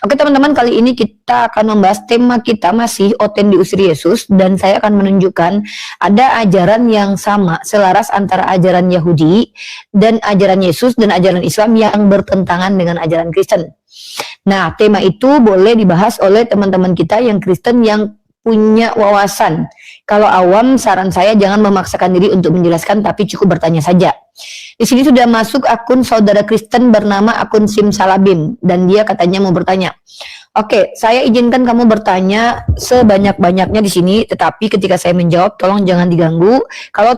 Oke teman-teman, kali ini kita akan membahas tema kita masih Authenticus Yesus, dan saya akan menunjukkan ada ajaran yang sama, selaras antara ajaran Yahudi dan ajaran Yesus dan ajaran Islam yang bertentangan dengan ajaran Kristen. Nah, tema itu boleh dibahas oleh teman-teman kita yang Kristen yang punya wawasan. Kalau awam, saran saya jangan memaksakan diri untuk menjelaskan, tapi cukup bertanya saja. Di sini sudah masuk akun saudara Kristen bernama akun Simsalabim, dan dia katanya mau bertanya. Oke, saya izinkan kamu bertanya sebanyak-banyaknya di sini, tetapi ketika saya menjawab tolong jangan diganggu. Kalau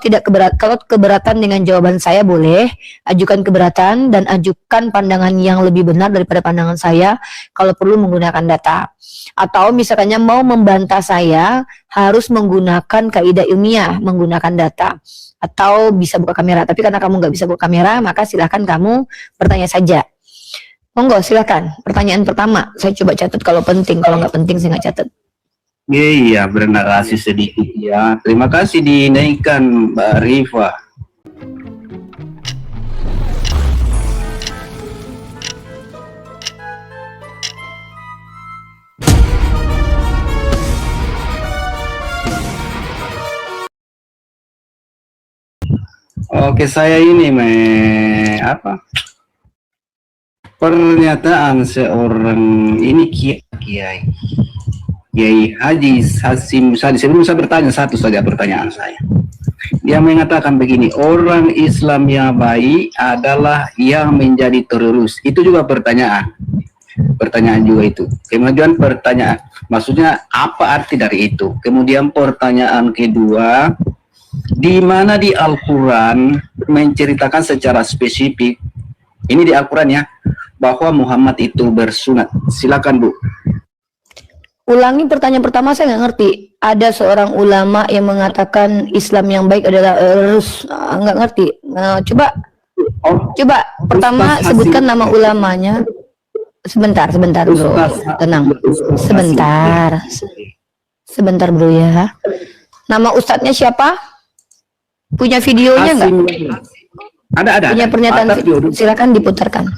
keberatan dengan jawaban saya boleh ajukan keberatan dan ajukan pandangan yang lebih benar daripada pandangan saya kalau perlu menggunakan data. Atau misalnya mau membantah saya harus menggunakan kaidah ilmiah, menggunakan data. Atau bisa buka kamera, tapi karena kamu nggak bisa buka kamera, maka silahkan kamu bertanya saja. Monggo, silakan. Pertanyaan pertama, saya coba catat kalau penting. Kalau nggak penting, saya nggak catat. Iya, bernarasi sedikit ya. Terima kasih dinaikkan, Mbak Rifa. Oke, saya ini pernyataan seorang ini Kiai Haji Hasim Sadi. Sebelum saya bertanya, satu saja pertanyaan saya. Dia mengatakan begini, orang Islam yang baik adalah yang menjadi teroris. Itu juga pertanyaan juga itu. Kemudian pertanyaan, maksudnya apa arti dari itu? Kemudian pertanyaan kedua, di mana di Al-Quran menceritakan secara spesifik, ini di Al-Quran ya, bahwa Muhammad itu bersunat. Silakan Bu. Ulangi pertanyaan pertama, saya nggak ngerti. Ada seorang ulama yang mengatakan Islam yang baik adalah nggak ngerti. Coba pertama sebutkan nama ulamanya. Sebentar bro, tenang. Sebentar bro ya. Nama ustadznya siapa? Punya videonya nggak? Ada. Punya pernyataan, silakan diputarkan.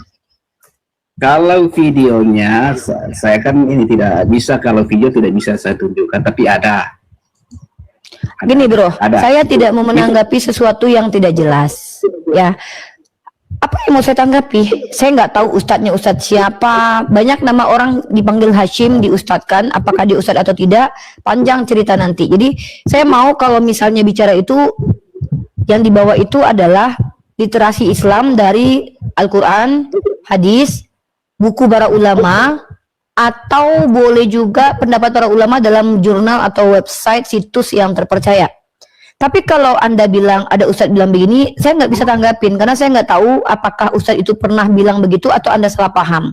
Kalau videonya, saya kan ini tidak bisa, kalau video tidak bisa saya tunjukkan, tapi ada. Gini bro, ada. Saya tidak mau menanggapi sesuatu yang tidak jelas. Ya, apa yang mau saya tanggapi? Saya nggak tahu ustadznya ustadz siapa. Banyak nama orang dipanggil Hashim, diustadkan. Apakah dia ustadz atau tidak? Panjang cerita nanti. Jadi saya mau kalau misalnya bicara itu, yang dibawa itu adalah literasi Islam dari Al-Quran, hadis, buku para ulama, atau boleh juga pendapat para ulama dalam jurnal atau website situs yang terpercaya. Tapi kalau Anda bilang ada ustadz bilang begini, saya nggak bisa tanggapin karena saya nggak tahu apakah ustadz itu pernah bilang begitu atau Anda salah paham.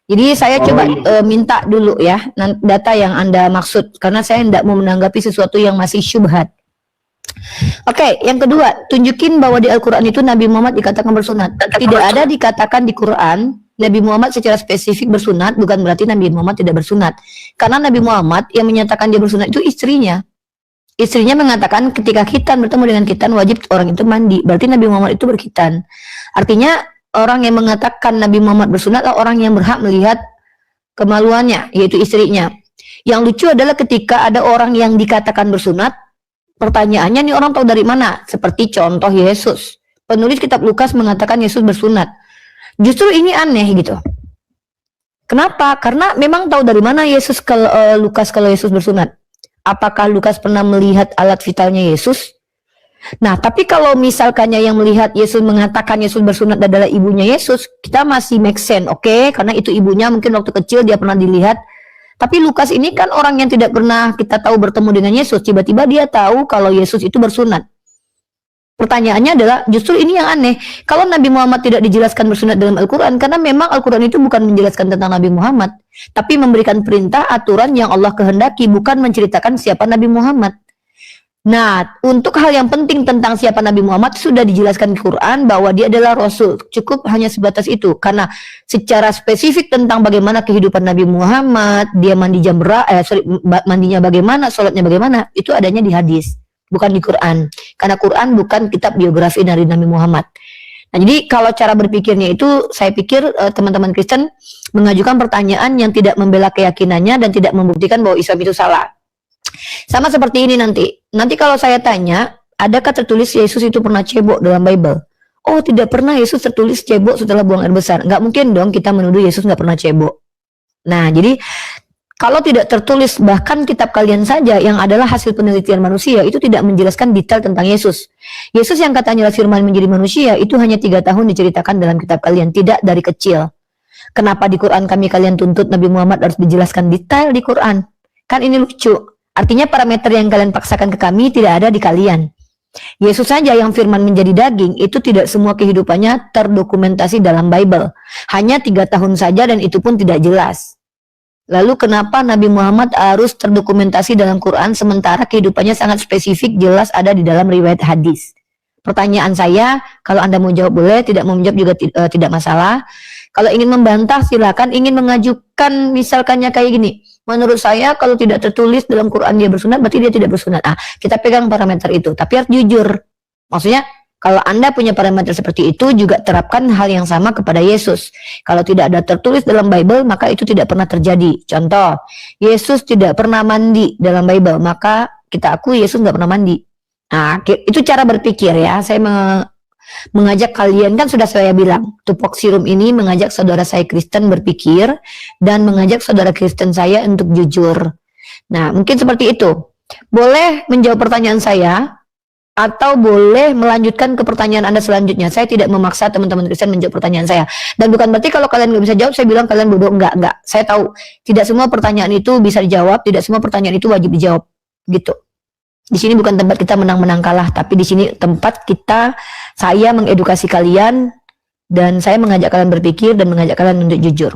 Jadi saya coba minta dulu ya data yang Anda maksud, karena saya tidak mau menanggapi sesuatu yang masih syubhat. Oke, yang kedua, tunjukin bahwa di Al-Quran itu Nabi Muhammad dikatakan bersunat. Tidak ada dikatakan di Quran Nabi Muhammad secara spesifik bersunat, bukan berarti Nabi Muhammad tidak bersunat. Karena Nabi Muhammad yang menyatakan dia bersunat itu istrinya. Istrinya mengatakan ketika khitan bertemu dengan khitan wajib orang itu mandi. Berarti Nabi Muhammad itu berkhitan. Artinya orang yang mengatakan Nabi Muhammad bersunat adalah orang yang berhak melihat kemaluannya, yaitu istrinya. Yang lucu adalah ketika ada orang yang dikatakan bersunat, pertanyaannya nih orang tahu dari mana? Seperti contoh Yesus. Penulis kitab Lukas mengatakan Yesus bersunat. Justru ini aneh gitu. Kenapa? Karena memang tahu dari mana Lukas kalau Yesus bersunat. Apakah Lukas pernah melihat alat vitalnya Yesus? Nah, tapi kalau misalkannya yang melihat Yesus mengatakan Yesus bersunat adalah ibunya Yesus, kita masih make sense, oke? Karena itu ibunya, mungkin waktu kecil dia pernah dilihat. Tapi Lukas ini kan orang yang tidak pernah kita tahu bertemu dengan Yesus, tiba-tiba dia tahu kalau Yesus itu bersunat. Pertanyaannya adalah justru ini yang aneh. Kalau Nabi Muhammad tidak dijelaskan bersunat dalam Al-Quran, karena memang Al-Quran itu bukan menjelaskan tentang Nabi Muhammad, tapi memberikan perintah aturan yang Allah kehendaki, bukan menceritakan siapa Nabi Muhammad. Nah, untuk hal yang penting tentang siapa Nabi Muhammad sudah dijelaskan di Quran bahwa dia adalah Rasul. Cukup hanya sebatas itu. Karena secara spesifik tentang bagaimana kehidupan Nabi Muhammad, dia mandinya bagaimana, sholatnya bagaimana, itu adanya di hadis, bukan di Quran. Karena Quran bukan kitab biografi dari Nabi Muhammad. Nah, jadi kalau cara berpikirnya itu, saya pikir teman-teman Kristen mengajukan pertanyaan yang tidak membela keyakinannya dan tidak membuktikan bahwa Islam itu salah. Sama seperti ini nanti. Nanti kalau saya tanya, adakah tertulis Yesus itu pernah cebok dalam Bible? Oh, tidak pernah Yesus tertulis cebok setelah buang air besar. Nggak mungkin dong kita menuduh Yesus nggak pernah cebok. Nah, jadi kalau tidak tertulis, bahkan kitab kalian saja yang adalah hasil penelitian manusia itu tidak menjelaskan detail tentang Yesus. Yesus yang katanya firman menjadi manusia itu hanya 3 tahun diceritakan dalam kitab kalian, tidak dari kecil. Kenapa di Quran kalian tuntut Nabi Muhammad harus dijelaskan detail di Quran? Kan ini lucu. Artinya parameter yang kalian paksakan ke kami tidak ada di kalian. Yesus saja yang firman menjadi daging itu tidak semua kehidupannya terdokumentasi dalam Bible. Hanya 3 tahun saja dan itu pun tidak jelas. Lalu kenapa Nabi Muhammad harus terdokumentasi dalam Quran sementara kehidupannya sangat spesifik jelas ada di dalam riwayat hadis? Pertanyaan saya, kalau Anda mau jawab boleh, tidak mau menjawab juga tidak masalah. Kalau ingin membantah silakan, ingin mengajukan misalkannya kayak gini. Menurut saya kalau tidak tertulis dalam Quran dia bersunat, berarti dia tidak bersunat. Kita pegang parameter itu, tapi harus jujur. Maksudnya kalau Anda punya parameter seperti itu, juga terapkan hal yang sama kepada Yesus. Kalau tidak ada tertulis dalam Bible, maka itu tidak pernah terjadi. Contoh, Yesus tidak pernah mandi dalam Bible, maka kita akui Yesus nggak pernah mandi. Nah, itu cara berpikir ya. Saya mengajak kalian, kan sudah saya bilang, Tupoksi Room ini mengajak saudara saya Kristen berpikir, dan mengajak saudara Kristen saya untuk jujur. Nah, mungkin seperti itu. Boleh menjawab pertanyaan saya, atau boleh melanjutkan ke pertanyaan Anda selanjutnya. Saya tidak memaksa teman-teman Kristen menjawab pertanyaan saya. Dan bukan berarti kalau kalian nggak bisa jawab, saya bilang kalian bodoh. Enggak. Saya tahu, tidak semua pertanyaan itu bisa dijawab, tidak semua pertanyaan itu wajib dijawab. Gitu. Di sini bukan tempat kita menang-menang kalah, tapi di sini tempat saya mengedukasi kalian, dan saya mengajak kalian berpikir, dan mengajak kalian untuk jujur.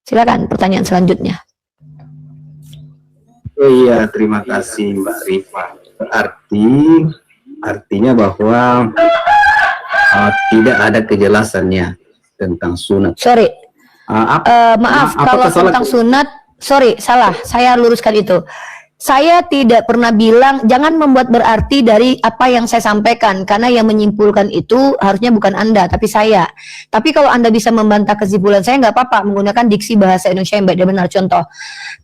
Silakan, pertanyaan selanjutnya. Oh iya, terima kasih Mbak Rifa. Artinya bahwa tidak ada kejelasannya tentang sunat. Sorry, apakah maaf kalau tentang sunat, sorry, salah, saya luruskan itu. Saya tidak pernah bilang, jangan membuat berarti dari apa yang saya sampaikan, karena yang menyimpulkan itu harusnya bukan Anda, tapi saya. Tapi kalau Anda bisa membantah kesimpulan saya, nggak apa-apa, menggunakan diksi bahasa Indonesia yang baik dan benar. Contoh,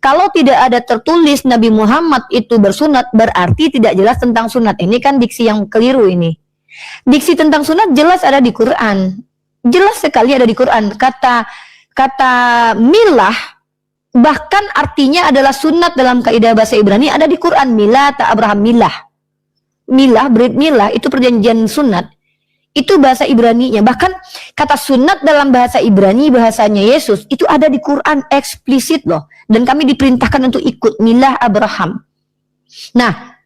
kalau tidak ada tertulis Nabi Muhammad itu bersunat, berarti tidak jelas tentang sunat. Ini kan diksi yang keliru ini. Diksi tentang sunat jelas ada di Quran. Jelas sekali ada di Quran. Kata milah, bahkan artinya adalah sunat dalam kaidah bahasa Ibrani ada di Quran. Milah ta Abraham milah. Milah, brit milah itu perjanjian sunat. Itu bahasa Ibraninya. Bahkan kata sunat dalam bahasa Ibrani, bahasanya Yesus, itu ada di Quran eksplisit loh. Dan kami diperintahkan untuk ikut milah Abraham. Nah,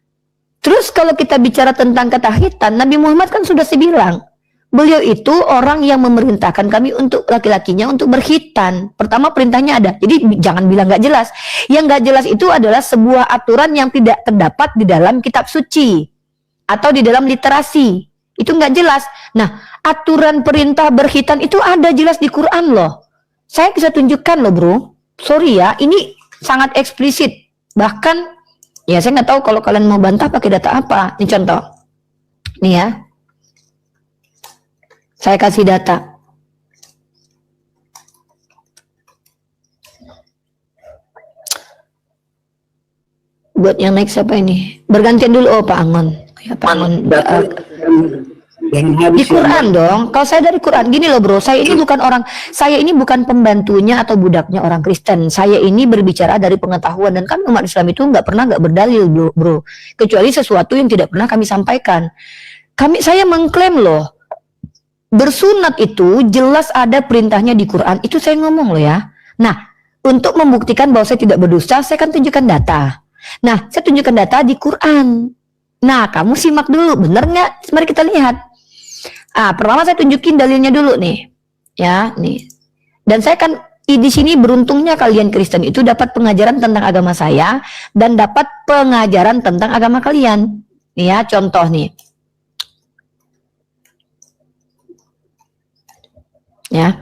terus kalau kita bicara tentang ketahitan, Nabi Muhammad kan sudah bilang, beliau itu orang yang memerintahkan kami untuk laki-lakinya untuk berkhitan. Pertama perintahnya ada. Jadi jangan bilang nggak jelas. Yang nggak jelas itu adalah sebuah aturan yang tidak terdapat di dalam kitab suci atau di dalam literasi. Itu nggak jelas. Nah, aturan perintah berkhitan itu ada jelas di Quran loh. Saya bisa tunjukkan loh bro. Sorry ya, ini sangat eksplisit. Bahkan, ya saya nggak tahu kalau kalian mau bantah pakai data apa. Ini contoh. Nih ya. Saya kasih data. Buat yang naik siapa ini? Bergantian dulu, oh Pak Angon. Ya, Pak Angon. Di Quran dong. Kalau saya dari Quran, gini loh bro. Saya ini bukan pembantunya atau budaknya orang Kristen. Saya ini berbicara dari pengetahuan, dan kan umat Islam itu nggak berdalil bro. Kecuali sesuatu yang tidak pernah kami sampaikan. Saya mengklaim loh. Bersunat itu jelas ada perintahnya di Quran. Itu saya ngomong loh ya. Nah, untuk membuktikan bahwa saya tidak berdusta, saya akan tunjukkan data. Nah, saya tunjukkan data di Quran. Nah, kamu simak dulu, bener nggak? Mari kita lihat. Pertama saya tunjukin dalilnya dulu nih. Ya, nih. Dan saya kan di sini beruntungnya kalian Kristen itu dapat pengajaran tentang agama saya dan dapat pengajaran tentang agama kalian. Nih ya, contoh nih. Ya,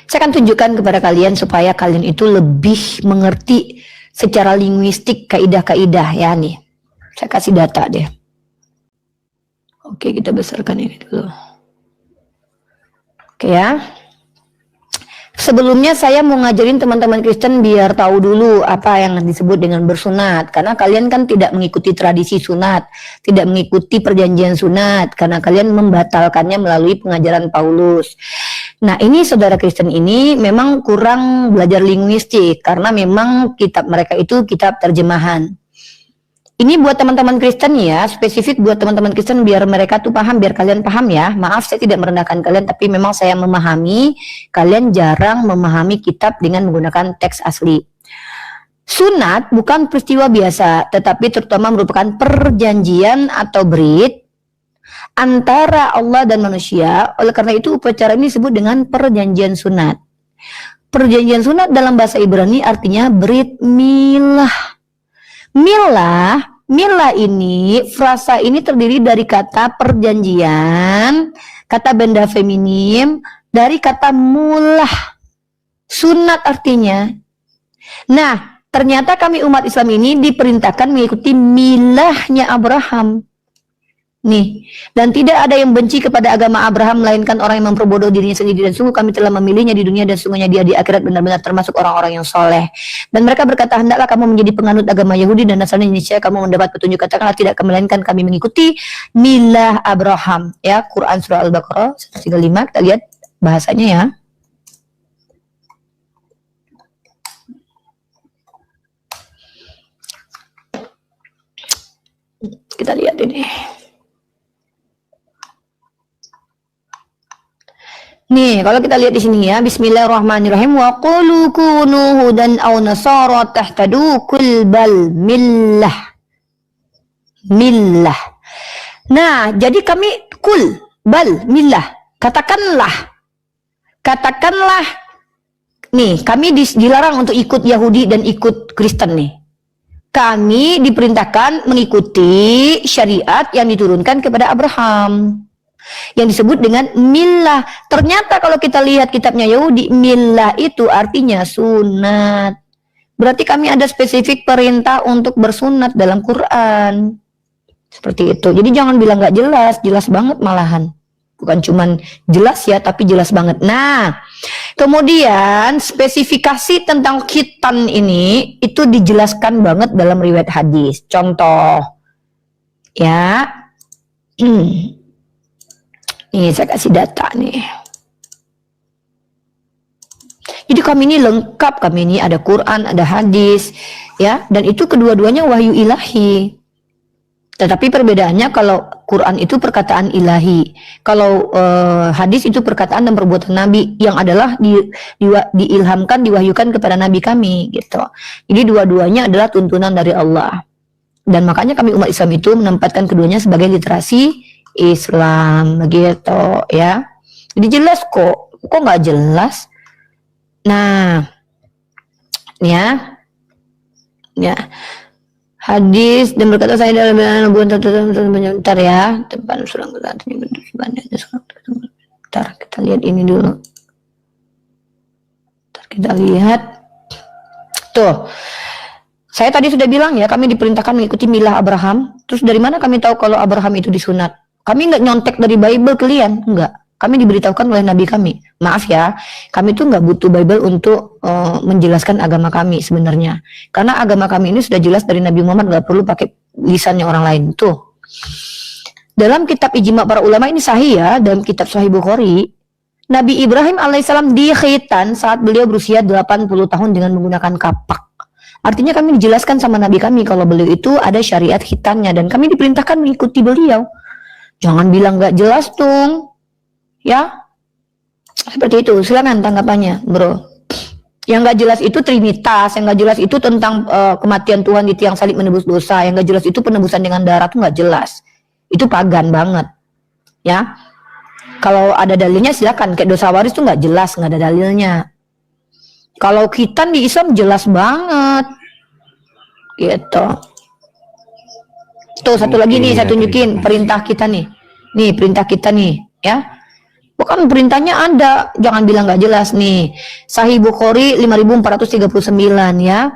saya akan tunjukkan kepada kalian supaya kalian itu lebih mengerti secara linguistik kaidah-kaidah ya nih. Saya kasih data deh. Oke, kita besarkan ini dulu. Oke ya. Sebelumnya saya mau ngajarin teman-teman Kristen biar tahu dulu apa yang disebut dengan bersunat. Karena kalian kan tidak mengikuti tradisi sunat, tidak mengikuti perjanjian sunat, karena kalian membatalkannya melalui pengajaran Paulus. Nah, ini saudara Kristen ini memang kurang belajar linguistik, karena memang kitab mereka itu kitab terjemahan. Ini buat teman-teman Kristen ya, spesifik buat teman-teman Kristen biar mereka tuh paham, biar kalian paham ya. Maaf saya tidak merendahkan kalian, tapi memang saya memahami kalian jarang memahami kitab dengan menggunakan teks asli. Sunat bukan peristiwa biasa, tetapi terutama merupakan perjanjian atau brit antara Allah dan manusia. Oleh karena itu upacara ini disebut dengan perjanjian sunat. Perjanjian sunat dalam bahasa Ibrani artinya brit milah. Milah ini, frasa ini terdiri dari kata perjanjian, kata benda feminim, dari kata mulah. Sunat artinya. Nah, ternyata kami umat Islam ini diperintahkan mengikuti milahnya Abraham. Nih, dan tidak ada yang benci kepada agama Abraham melainkan orang yang memperbodoh dirinya sendiri, dan sungguh kami telah memilihnya di dunia dan sungguhnya dia di akhirat benar-benar termasuk orang-orang yang soleh. Dan mereka berkata, hendaklah kamu menjadi penganut agama Yahudi dan Nasrani, niscaya kamu mendapat petunjuk. Katakanlah, tidak melainkan kami mengikuti milah Abraham. Ya, Quran surah Al-Baqarah 135, kita lihat bahasanya ya. Kita lihat ini. Nih, kalau kita lihat di sini ya, Bismillahirrahmanirrahim. Wa qulu kunu hudan aw nasara tahtadu kul bal millah. Millah. Nah, jadi kami kul bal millah. Katakanlah. Nih, kami dilarang untuk ikut Yahudi dan ikut Kristen nih. Kami diperintahkan mengikuti syariat yang diturunkan kepada Abraham, yang disebut dengan milah. Ternyata kalau kita lihat kitabnya Yahudi, milah itu artinya sunat. Berarti kami ada spesifik perintah untuk bersunat dalam Quran. Seperti itu. Jadi jangan bilang nggak jelas, jelas banget malahan. Bukan cuman jelas ya, tapi jelas banget. Nah, kemudian spesifikasi tentang khitan ini itu dijelaskan banget dalam riwayat hadis. Contoh, ya. Nih saya kasih data nih. Jadi kami ini lengkap, kami ini ada Quran, ada hadis, ya, dan itu kedua-duanya wahyu ilahi. Tetapi perbedaannya kalau Quran itu perkataan ilahi, kalau hadis itu perkataan dan perbuatan Nabi yang adalah diilhamkan, diwahyukan kepada Nabi kami, gitu. Jadi dua-duanya adalah tuntunan dari Allah. Dan makanya kami umat Islam itu menempatkan keduanya sebagai literasi Islam, gitu ya. Jadi jelas kok nggak jelas? Nah, ya, hadis dan berkata saya dalam bentar ya, tempat surang bentar kita lihat ini dulu. Bentar kita lihat. Tuh. Saya tadi sudah bilang ya, kami diperintahkan mengikuti milah Abraham. Terus dari mana kami tahu kalau Abraham itu disunat? Kami nggak nyontek dari Bible kalian, enggak. Kami diberitahukan oleh Nabi kami. Maaf ya, kami tuh nggak butuh Bible untuk menjelaskan agama kami sebenarnya. Karena agama kami ini sudah jelas dari Nabi Muhammad, nggak perlu pakai lisannya orang lain. Tuh. Dalam kitab ijma para ulama ini sahih ya, dalam kitab Sahih Bukhari, Nabi Ibrahim alaihissalam dikhitan saat beliau berusia 80 tahun dengan menggunakan kapak. Artinya kami dijelaskan sama Nabi kami kalau beliau itu ada syariat khitannya dan kami diperintahkan mengikuti beliau. Jangan bilang nggak jelas dong, ya. Seperti itu. Silakan tanggapannya, bro. Yang nggak jelas itu trinitas, yang nggak jelas itu tentang kematian Tuhan di tiang salib menebus dosa, yang nggak jelas itu penebusan dengan darah tuh nggak jelas. Itu pagan banget, ya. Kalau ada dalilnya silakan. Kayak dosa waris tuh nggak jelas, nggak ada dalilnya. Kalau khitan di Islam jelas banget, gitu. Tuh satu lagi nih saya tunjukin perintah kita nih. Nih perintah kita nih, ya. Bukan perintahnya ada, jangan bilang nggak jelas nih. Sahih Bukhari 5439 ya.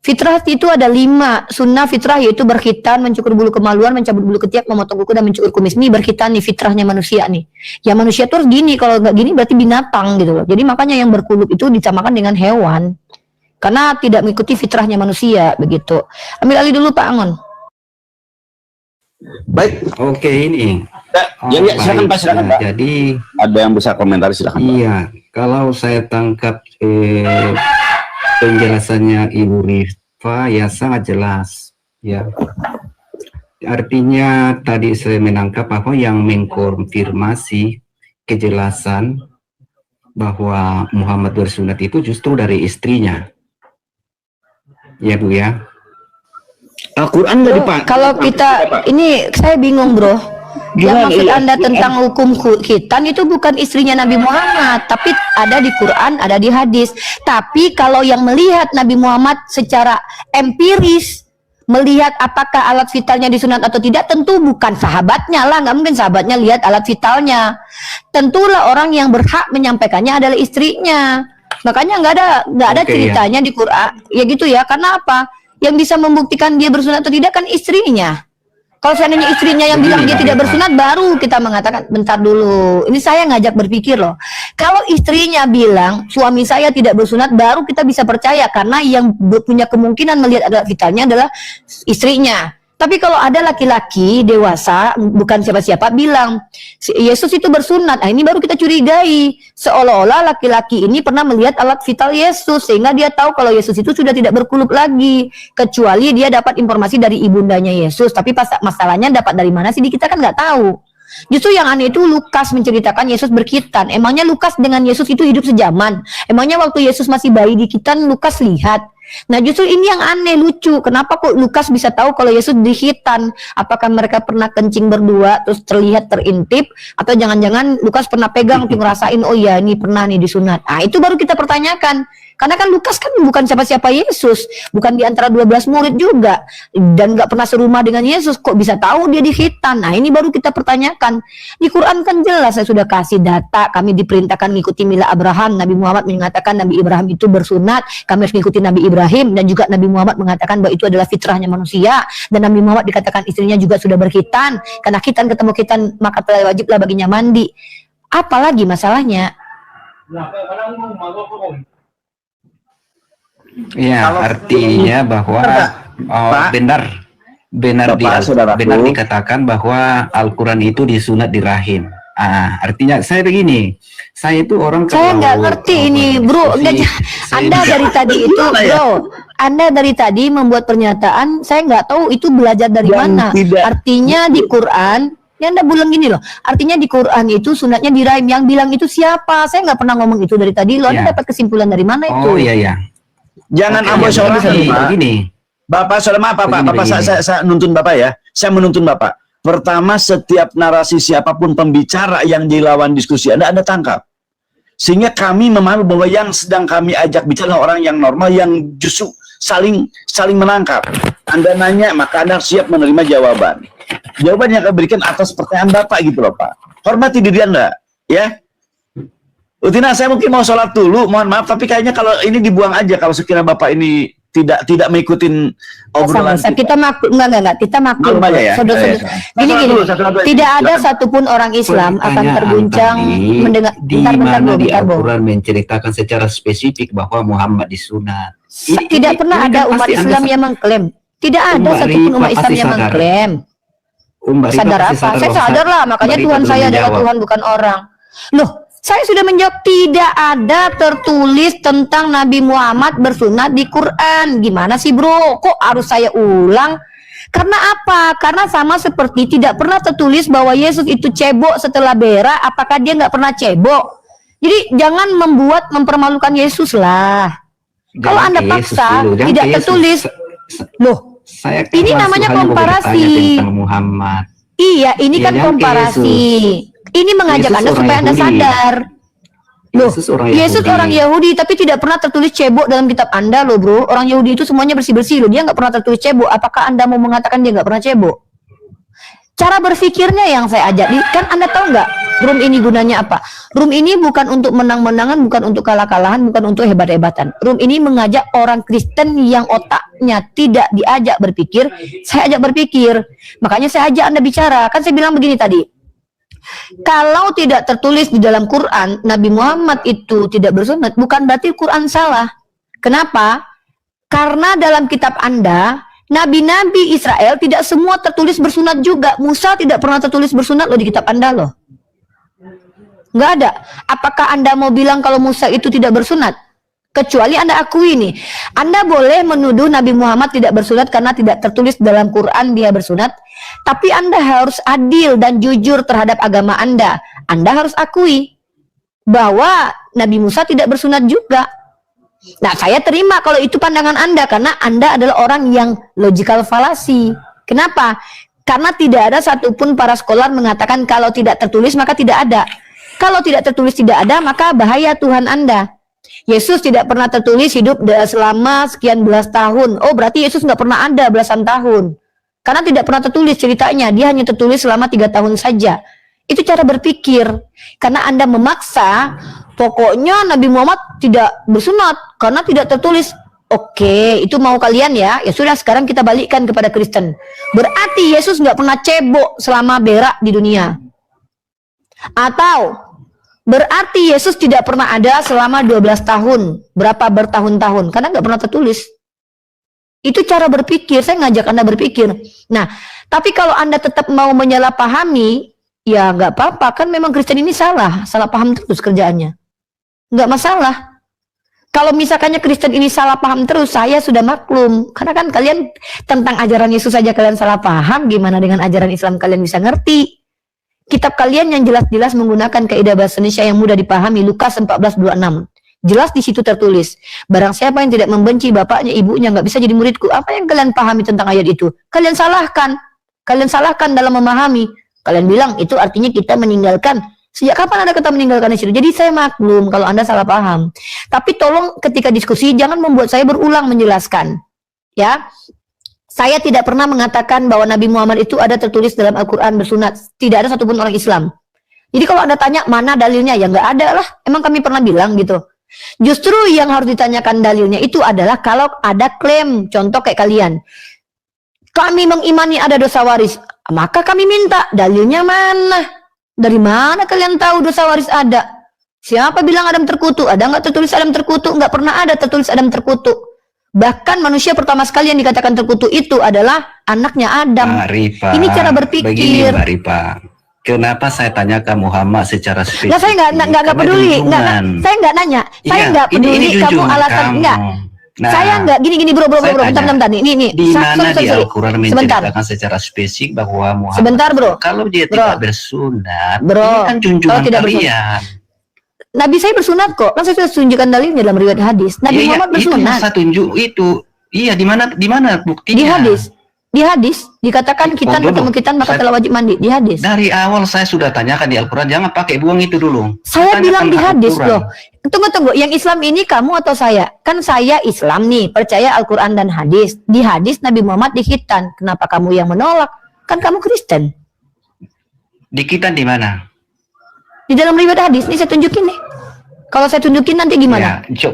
Fitrah itu ada 5 sunnah fitrah, yaitu berkhitan, mencukur bulu kemaluan, mencabut bulu ketiak, memotong kuku, dan mencukur kumis. Ini berkhitan nih fitrahnya manusia nih. Ya manusia tuh harus gini, kalau nggak gini berarti binatang gitu loh. Jadi makanya yang berkulub itu disamakan dengan hewan. Karena tidak mengikuti fitrahnya manusia begitu. Ambil alih dulu Pak Angon. Baik. Oke, ini. Ya, silakan Pak, silakan Pak. Jadi Ada yang bisa komentar, silakan Pak. iya, kalau saya tangkap penjelasannya Ibu Rifa ya sangat jelas ya. Artinya tadi saya menangkap bahwa yang mengkonfirmasi kejelasan bahwa Muhammad bersunat itu justru dari istrinya. Ya Bu ya. Al-Quran nggak dipakai. Kalau kita ini saya bingung bro. Yang maksud Anda tentang hukum khitan itu bukan istrinya Nabi Muhammad, tapi ada di Quran, ada di hadis. Tapi kalau yang melihat Nabi Muhammad secara empiris, melihat apakah alat vitalnya disunat atau tidak, tentu bukan sahabatnya lah, nggak mungkin sahabatnya lihat alat vitalnya. Tentulah orang yang berhak menyampaikannya adalah istrinya. Makanya nggak ada ceritanya di Quran, ya gitu ya. Karena apa? Yang bisa membuktikan dia bersunat atau tidak kan istrinya. Kalau seandainya istrinya yang bilang dia tidak bersunat, baru kita mengatakan, bentar dulu, ini saya ngajak berpikir loh. Kalau istrinya bilang suami saya tidak bersunat, baru kita bisa percaya, karena yang punya kemungkinan melihat alat vitalnya adalah istrinya. Tapi kalau ada laki-laki dewasa, bukan siapa-siapa, bilang Yesus itu bersunat, nah ini baru kita curigai. Seolah-olah laki-laki ini pernah melihat alat vital Yesus, sehingga dia tahu kalau Yesus itu sudah tidak berkulub lagi. Kecuali dia dapat informasi dari ibundanya Yesus. Tapi masalahnya dapat dari mana sih, kita kan nggak tahu. Justru yang aneh itu Lukas menceritakan Yesus berkhitan. Emangnya Lukas dengan Yesus itu hidup sejaman? Emangnya waktu Yesus masih bayi di khitan Lukas lihat? Nah justru ini yang aneh, lucu. Kenapa kok Lukas bisa tahu kalau Yesus di khitan? Apakah mereka pernah kencing berdua terus terlihat terintip? Atau jangan-jangan Lukas pernah pegang untuk ngerasain, oh iya ini pernah nih disunat. Nah itu baru kita pertanyakan. Karena kan Lukas kan bukan siapa-siapa Yesus, bukan di antara 12 murid juga, dan nggak pernah serumah dengan Yesus, kok bisa tahu dia di khitan? Nah ini baru kita pertanyakan. Di Quran kan jelas, saya sudah kasih data, kami diperintahkan mengikuti mila Abraham. Nabi Muhammad mengatakan Nabi Ibrahim itu bersunat, kami harus mengikuti Nabi Ibrahim, dan juga Nabi Muhammad mengatakan bahwa itu adalah fitrahnya manusia, dan Nabi Muhammad dikatakan istrinya juga sudah berkhitan, karena khitan ketemu khitan maka telah wajiblah baginya mandi. Apalagi masalahnya? Ya, artinya bahwa benar dikatakan bahwa Al-Quran itu disunat di rahim. Artinya saya begini, saya itu orang saya nggak ngerti ini bro, Anda dari tadi itu bro, Anda dari tadi membuat pernyataan, saya nggak tahu itu belajar dari mana. Artinya di Quran, ya Anda bilang gini loh, artinya di Quran itu sunatnya di rahim. Yang bilang itu siapa? Saya nggak pernah ngomong itu dari tadi. Lo Anda dapat kesimpulan dari mana itu? Oh iya. Jangan begini. Bapak, Bapak saya nuntun Bapak ya. Saya menuntun Bapak. Pertama, setiap narasi siapapun pembicara yang dilawan diskusi Anda tangkap. Sehingga kami memahami bahwa yang sedang kami ajak bicara orang yang normal, yang justru saling menangkap. Anda nanya, maka Anda siap menerima jawaban. Jawaban yang akan berikan atas pertanyaan Bapak gitu loh Pak. Hormati diri Anda, ya. Utina, saya mungkin mau sholat dulu, mohon maaf, tapi kayaknya kalau ini dibuang aja kalau sekiranya Bapak ini tidak mengikuti obrolan kita maklum, enggak, kita maklum ya? Gini, tidak ada satupun orang Islam akan terguncang mendengar. Di mana di Al-Quran menceritakan secara spesifik bahwa Muhammad disunat. Tidak pernah ada umat Islam yang mengklaim. Tidak ada satupun umat Islam yang mengklaim. Sadar apa? Saya sadar lah, makanya Tuhan saya adalah Tuhan bukan orang. Loh, saya sudah menjawab, tidak ada tertulis tentang Nabi Muhammad bersunat di Quran. Gimana sih bro? Kok harus saya ulang? Karena apa? Karena sama seperti tidak pernah tertulis bahwa Yesus itu cebok setelah berak. Apakah dia nggak pernah cebok? Jadi jangan mempermalukan Yesus lah. Kalau Anda paksa, tidak tertulis. Loh, ini namanya komparasi. Iya, ini kan komparasi. Ini mengajak Anda supaya Anda sadar. Loh, Yesus orang Yahudi, tapi tidak pernah tertulis cebok dalam kitab Anda loh bro. Orang Yahudi itu semuanya bersih-bersih loh. Dia nggak pernah tertulis cebok. Apakah Anda mau mengatakan dia nggak pernah cebok? Cara berpikirnya yang saya ajak, kan Anda tahu nggak? Room ini gunanya apa? Room ini bukan untuk menang-menangan, bukan untuk kalah-kalahan, bukan untuk hebat-hebatan. Room ini mengajak orang Kristen yang otaknya tidak diajak berpikir, saya ajak berpikir. Makanya saya ajak Anda bicara. Kan saya bilang begini tadi. Kalau tidak tertulis di dalam Quran, Nabi Muhammad itu tidak bersunat, bukan berarti Quran salah. Kenapa? Karena dalam kitab Anda, Nabi-Nabi Israel tidak semua tertulis bersunat juga. Musa tidak pernah tertulis bersunat loh di kitab Anda loh. Nggak ada. Apakah Anda mau bilang kalau Musa itu tidak bersunat? Kecuali Anda akui nih. Anda boleh menuduh Nabi Muhammad tidak bersunat karena tidak tertulis dalam Quran dia bersunat. Tapi Anda harus adil dan jujur terhadap agama Anda. Anda harus akui bahwa Nabi Musa tidak bersunat juga. Nah, saya terima kalau itu pandangan Anda karena Anda adalah orang yang logical fallacy. Kenapa? Karena tidak ada satupun para scholar mengatakan kalau tidak tertulis maka tidak ada. Kalau tidak tertulis tidak ada maka bahaya Tuhan Anda. Yesus tidak pernah tertulis hidup selama sekian belas tahun. Oh, berarti Yesus nggak pernah ada belasan tahun. Karena tidak pernah tertulis ceritanya. Dia hanya tertulis selama 3 tahun saja. Itu cara berpikir. Karena Anda memaksa, pokoknya Nabi Muhammad tidak bersunat karena tidak tertulis. Oke, itu mau kalian ya. Ya sudah, sekarang kita balikkan kepada Kristen. Berarti Yesus nggak pernah cebok selama berak di dunia. Atau berarti Yesus tidak pernah ada selama 12 tahun. Berapa bertahun-tahun. Karena nggak pernah tertulis. Itu cara berpikir. Saya ngajak Anda berpikir. Nah, tapi kalau Anda tetap mau menyalahpahami, ya nggak apa-apa. Kan memang Kristen ini salah. Salah paham terus kerjaannya. Nggak masalah. Kalau misalkannya Kristen ini salah paham terus, saya sudah maklum. Karena kan kalian tentang ajaran Yesus saja kalian salah paham, gimana dengan ajaran Islam kalian bisa ngerti? Kitab kalian yang jelas-jelas menggunakan kaidah bahasa Indonesia yang mudah dipahami, Lukas 14:26. Jelas di situ tertulis, barang siapa yang tidak membenci bapaknya, ibunya, nggak bisa jadi muridku. Apa yang kalian pahami tentang ayat itu? Kalian salahkan. Kalian salahkan dalam memahami. Kalian bilang itu artinya kita meninggalkan. Sejak kapan Anda kata meninggalkan di situ? Jadi saya maklum kalau Anda salah paham. Tapi tolong ketika diskusi jangan membuat saya berulang menjelaskan. Ya, saya tidak pernah mengatakan bahwa Nabi Muhammad itu ada tertulis dalam Al-Quran bersunat. Tidak ada satupun orang Islam. Jadi kalau Anda tanya mana dalilnya, ya nggak ada lah. Emang kami pernah bilang gitu. Justru yang harus ditanyakan dalilnya itu adalah kalau ada klaim, contoh kayak kalian. Kami mengimani ada dosa waris, maka kami minta dalilnya mana? Dari mana kalian tahu dosa waris ada? Siapa bilang Adam terkutuk? Ada nggak tertulis Adam terkutuk? Nggak pernah ada tertulis Adam terkutuk. Bahkan manusia pertama sekali yang dikatakan terkutuk itu adalah anaknya Adam. Mbak Rifa, ini cara berpikir. Begini Mbak Rifa, kenapa saya tanya ke Muhammad secara spesifik? Nah, saya nggak peduli. Saya nggak nanya. Saya nggak peduli kamu alasan enggak. Nah, saya nggak gini bro, bentar nih. Di mana di Al-Quran menceritakan secara spesifik bahwa Muhammad sebentar bro, kalau dia tidak bersunat, bro, ini kan junjungan tidak kalian. Nabi saya bersunat kok, kan saya sudah tunjukkan dalilnya dalam riwayat hadis. Nabi Muhammad bersunat. Itu saya tunjuk itu. Iya, di mana buktinya? Di hadis dikatakan kita bertemu kita maka telah wajib mandi. Di hadis. Dari awal saya sudah tanyakan di Al-Quran, jangan pakai buang itu dulu. Saya bilang di hadis loh. Tunggu, yang Islam ini kamu atau saya? Kan saya Islam nih, percaya Al-Quran dan hadis. Di hadis Nabi Muhammad dikitan. Kenapa kamu yang menolak? Kan kamu Kristen. Dikitan di mana? Di dalam riwayat hadis, ini saya tunjukin nih. Kalau saya tunjukin nanti gimana? Ya,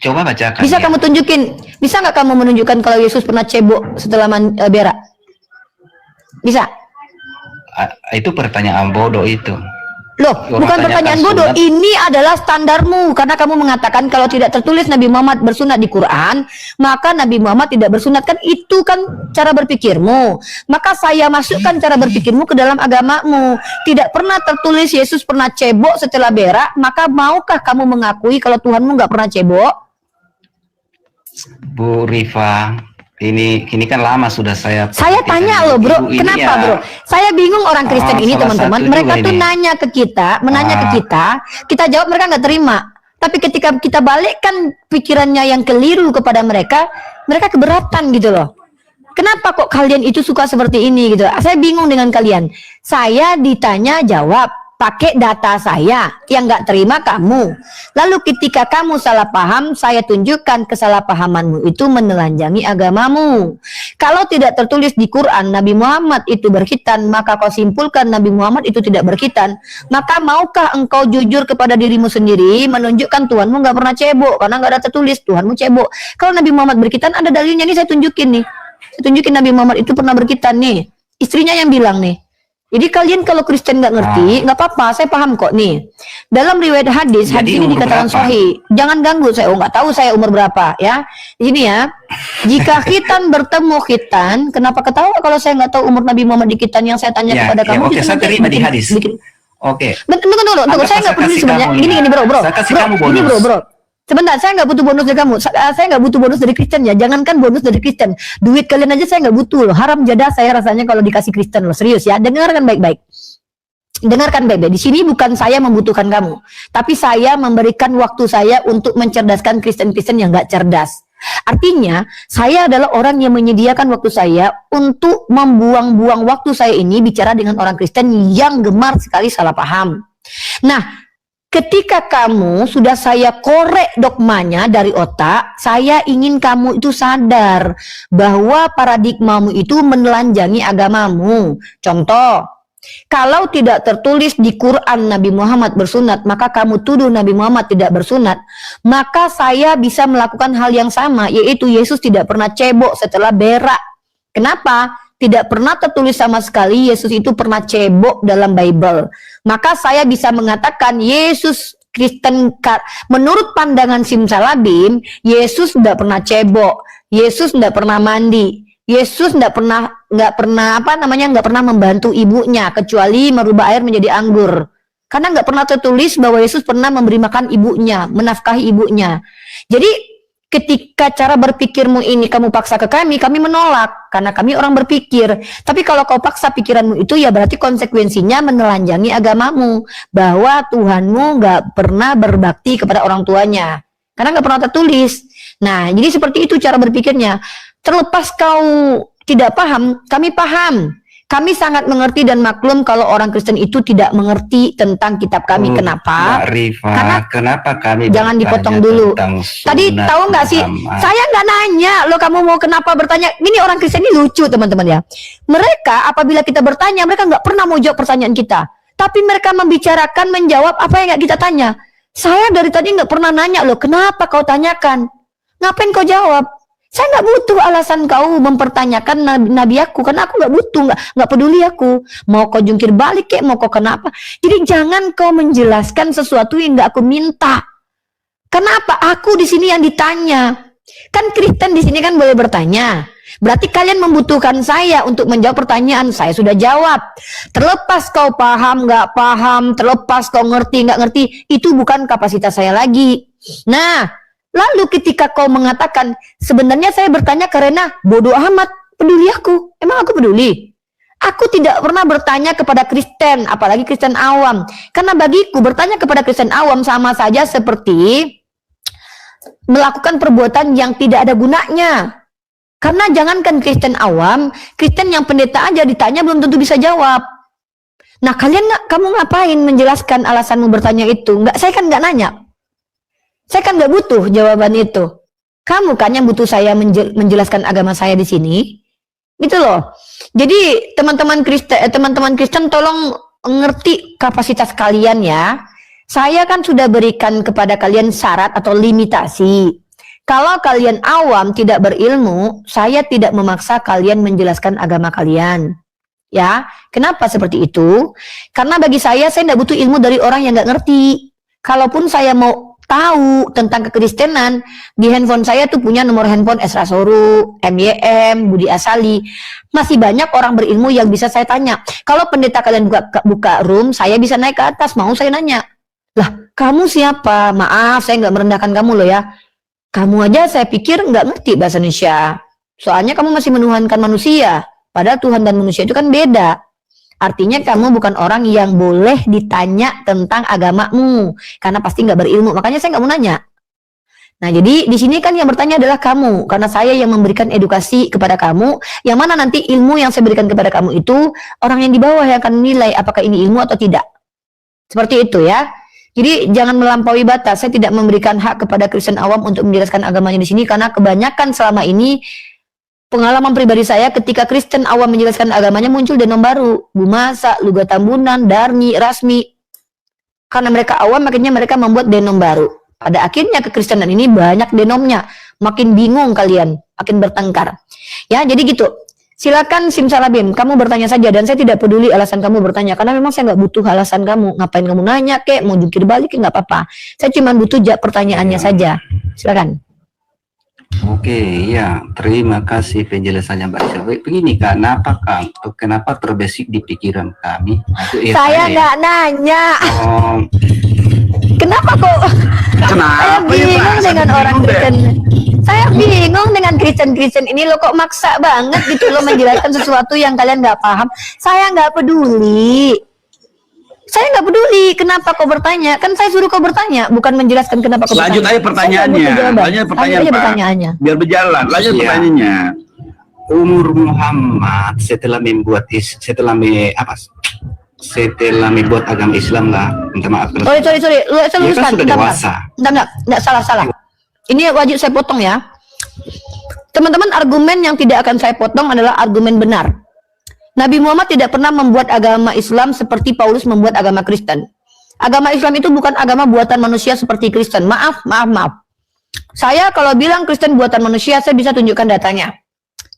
coba bacakan. Bisa ya. kamu tunjukin? Bisa nggak kamu menunjukkan kalau Yesus pernah cebok setelah berak? Bisa? Itu pertanyaan bodoh itu. Loh, bukan pertanyaan bodoh. Ini adalah standarmu. Karena kamu mengatakan kalau tidak tertulis Nabi Muhammad bersunat di Quran, maka Nabi Muhammad tidak bersunat. Kan itu kan cara berpikirmu. Maka saya masukkan cara berpikirmu ke dalam agamamu. Tidak pernah tertulis Yesus pernah cebok setelah berak, maka maukah kamu mengakui kalau Tuhanmu nggak pernah cebok? Bu Rifa, ini kan lama sudah saya tanya loh bro, kenapa bro? Saya bingung orang Kristen ini teman-teman. Mereka tuh nanya ke kita, menanya ke kita jawab mereka nggak terima. Tapi ketika kita balikkan pikirannya yang keliru kepada mereka keberatan gitu loh. Kenapa kok kalian itu suka seperti ini gitu? Saya bingung dengan kalian. Saya ditanya jawab, pakai data saya, yang nggak terima kamu. Lalu ketika kamu salah paham, saya tunjukkan kesalahpahamanmu itu menelanjangi agamamu. Kalau tidak tertulis di Quran Nabi Muhammad itu berkhitan, maka kau simpulkan Nabi Muhammad itu tidak berkhitan. Maka maukah engkau jujur kepada dirimu sendiri, menunjukkan Tuhanmu nggak pernah cebok, karena nggak ada tertulis Tuhanmu cebok. Kalau Nabi Muhammad berkhitan, ada dalilnya nih, saya tunjukin nih. Saya tunjukin Nabi Muhammad itu pernah berkhitan nih. Istrinya yang bilang nih. Jadi kalian kalau Kristen nggak ngerti, nggak apa-apa, saya paham kok nih. Dalam riwayat hadis, hadis ini dikatakan sahih. Jangan ganggu saya, nggak tahu saya umur berapa ya. Di sini ya, jika khitan bertemu khitan, kenapa ketawa kalau saya nggak tahu umur Nabi Muhammad di khitan yang saya tanya kepada kamu? Oke, saya terima di hadis. Oke. Tunggu, saya nggak peduli sebenarnya. Gini bro. Saya kasih kamu bonus. Ini bro. Sebentar, saya nggak butuh bonus dari kamu. Saya nggak butuh bonus dari Kristen ya. Jangankan bonus dari Kristen, duit kalian aja saya nggak butuh loh. Haram jadah saya rasanya kalau dikasih Kristen loh. Serius ya. Dengarkan baik-baik. Dengarkan baik-baik. Di sini bukan saya membutuhkan kamu, tapi saya memberikan waktu saya untuk mencerdaskan Kristen-Kristen yang nggak cerdas. Artinya, saya adalah orang yang menyediakan waktu saya untuk membuang-buang waktu saya ini bicara dengan orang Kristen yang gemar sekali salah paham. Nah, ketika kamu sudah saya korek dogmanya dari otak, saya ingin kamu itu sadar bahwa paradigmamu itu menelanjangi agamamu. Contoh, kalau tidak tertulis di Quran Nabi Muhammad bersunat, maka kamu tuduh Nabi Muhammad tidak bersunat, maka saya bisa melakukan hal yang sama, yaitu Yesus tidak pernah cebok setelah berak. Kenapa? Tidak pernah tertulis sama sekali Yesus itu pernah cebok dalam Bible. Maka saya bisa mengatakan Yesus Kristen, menurut pandangan Simsalabim, Yesus tidak pernah cebok, Yesus tidak pernah mandi, Yesus nggak pernah membantu ibunya kecuali merubah air menjadi anggur. Karena nggak pernah tertulis bahwa Yesus pernah memberi makan ibunya, menafkahi ibunya. Jadi ketika cara berpikirmu ini kamu paksa ke kami menolak karena kami orang berpikir. Tapi kalau kau paksa pikiranmu itu, ya berarti konsekuensinya menelanjangi agamamu, bahwa Tuhanmu nggak pernah berbakti kepada orang tuanya karena nggak pernah tertulis. Nah, jadi seperti itu cara berpikirnya. Terlepas kau tidak paham, kami paham. Kami sangat mengerti dan maklum kalau orang Kristen itu tidak mengerti tentang kitab kami. Kenapa? Karena kenapa kami jangan dipotong dulu. Tadi tahu nggak sih? Saya nggak nanya lo kamu mau kenapa bertanya. Ini orang Kristen ini lucu teman-teman ya. Mereka apabila kita bertanya, mereka nggak pernah mau jawab pertanyaan kita. Tapi mereka membicarakan, menjawab apa yang nggak kita tanya. Saya dari tadi nggak pernah nanya lo kenapa kau tanyakan. Ngapain kau jawab? Saya nggak butuh alasan kau mempertanyakan nabi aku, karena aku nggak butuh, nggak peduli aku. Mau kau jungkir balik kek, mau kau kenapa? Jadi jangan kau menjelaskan sesuatu yang nggak aku minta. Kenapa? Aku di sini yang ditanya. Kan Kristen di sini kan boleh bertanya. Berarti kalian membutuhkan saya untuk menjawab pertanyaan. Saya sudah jawab. Terlepas kau paham nggak paham, terlepas kau ngerti nggak ngerti, itu bukan kapasitas saya lagi. Nah. Lalu ketika kau mengatakan, sebenarnya saya bertanya karena bodoh amat, peduli aku. Emang aku peduli? Aku tidak pernah bertanya kepada Kristen, apalagi Kristen awam. Karena bagiku bertanya kepada Kristen awam sama saja seperti melakukan perbuatan yang tidak ada gunanya. Karena jangankan Kristen awam, Kristen yang pendeta aja ditanya belum tentu bisa jawab. Nah kamu ngapain menjelaskan alasanmu bertanya itu? Saya kan nggak nanya. Saya kan nggak butuh jawaban itu. Kamu kan yang butuh saya menjelaskan agama saya di sini. Gitu loh. Jadi teman-teman Kristen tolong ngerti kapasitas kalian ya. Saya kan sudah berikan kepada kalian syarat atau limitasi. Kalau kalian awam tidak berilmu, saya tidak memaksa kalian menjelaskan agama kalian. Ya, kenapa seperti itu? Karena bagi saya tidak butuh ilmu dari orang yang nggak ngerti. Kalaupun saya mau tahu tentang kekristenan, di handphone saya tuh punya nomor handphone Esra Soru, MYM, Budi Asali. Masih banyak orang berilmu yang bisa saya tanya. Kalau pendeta kalian buka room, saya bisa naik ke atas, mau saya nanya. Lah, kamu siapa? Maaf, saya nggak merendahkan kamu loh ya. Kamu aja saya pikir nggak ngerti bahasa Indonesia. Soalnya kamu masih menuhankan manusia. Padahal Tuhan dan manusia itu kan beda. Artinya kamu bukan orang yang boleh ditanya tentang agamamu, karena pasti nggak berilmu. Makanya saya nggak mau nanya. Nah, jadi di sini kan yang bertanya adalah kamu, karena saya yang memberikan edukasi kepada kamu, yang mana nanti ilmu yang saya berikan kepada kamu itu orang yang di bawah yang akan menilai apakah ini ilmu atau tidak. Seperti itu ya. Jadi jangan melampaui batas. Saya tidak memberikan hak kepada Kristen awam untuk menjelaskan agamanya di sini karena kebanyakan selama ini pengalaman pribadi saya ketika Kristen awam menjelaskan agamanya muncul denom baru, Bumasa, Luga Tambunan, Darmi, Rasmi. Karena mereka awam akhirnya mereka membuat denom baru. Pada akhirnya kekristenan ini banyak denomnya. Makin bingung kalian, makin bertengkar. Ya, jadi gitu. Silakan Simsalabim, kamu bertanya saja dan saya tidak peduli alasan kamu bertanya karena memang saya nggak butuh alasan kamu. Ngapain kamu nanya kek, mau jungkir balik nggak apa-apa. Saya cuma butuh pertanyaannya saja. Silakan. Oke, ya, terima kasih penjelasannya Mbak Isabel. Begini, kenapa terbesit di pikiran kami? Saya nggak nanya. Kenapa kok? Saya bingung dengan orang Kristen. Saya bingung dengan Kristen ini lo kok maksa banget gitu lo menjelaskan sesuatu yang kalian nggak paham. Saya nggak peduli. Saya nggak peduli. Kenapa kau bertanya? Kan saya suruh kau bertanya, bukan menjelaskan kenapa kau Lanjut bertanya. aja pertanyaannya. Lanjut pertanyaannya. Biar berjalan. Lanjut pertanyaannya. Umur Muhammad setelah membuat agama Islam lah, minta maaf. Sorry. Saya luruskan. Sudah dewasa. Enggak, salah. Ini wajib saya potong ya. Teman-teman, argumen yang tidak akan saya potong adalah argumen benar. Nabi Muhammad tidak pernah membuat agama Islam seperti Paulus membuat agama Kristen. Agama Islam itu bukan agama buatan manusia seperti Kristen. Maaf. Saya kalau bilang Kristen buatan manusia, saya bisa tunjukkan datanya.